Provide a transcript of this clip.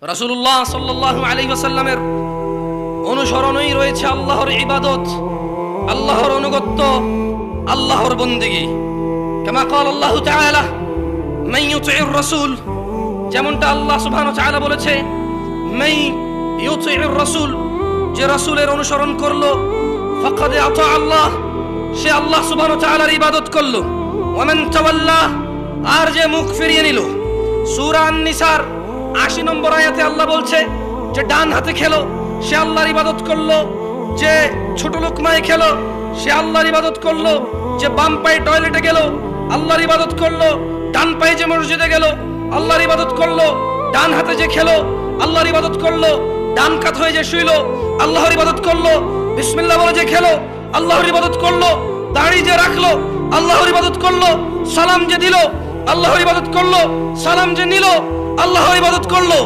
রাসূলুল্লাহ সাল্লাল্লাহু আলাইহি ওয়াসাল্লামের অনুসরণই রয়েছে আল্লাহর ইবাদত, আল্লাহর অনুগত্য, আল্লাহর বন্দেগী। কামা ক্বাল আল্লাহু তাআলা মান ইউতি'র রাসূল, যেমনটা আল্লাহ সুবহানাহু ওয়া তাআলা বলেছে মান ইউতি'র রাসূল, যে রাসূলের অনুসরণ করলো ফাকাদ আতা আল্লাহ, সে আল্লাহ সুবহানাহু ওয়া তাআলার ইবাদত করলো। ওয়া মান তাওয়াল্লা, আর যে মুখ ফিরিয়ে নিল। সূরা আন-নিসার ৮০ নম্বর আয়াতে আল্লাহ বলছে যে ডান হাতে খেলো সে আল্লাহর ইবাদত করলো, যে ছোট লোকমায় খেলো সে আল্লাহর ইবাদত করলো, যে বাম পায়ে টয়লেটে গেল আল্লাহর ইবাদত করলো, ডান পায়ে যে মসজিদে গেল আল্লাহর ইবাদত করলো, ডান হাতে যে খেলো আল্লাহর ইবাদত করলো, ডান কাত হয়ে যে শুইলো আল্লাহর ইবাদত করলো, বিসমিল্লাহ বলে যে খেলো আল্লাহর ইবাদত করলো, দাড়ি যে রাখলো আল্লাহর ইবাদত করলো, সালাম যে দিল আল্লাহর ইবাদত করলো, সালাম যে নিল আল্লাহর ইবাদত করলো।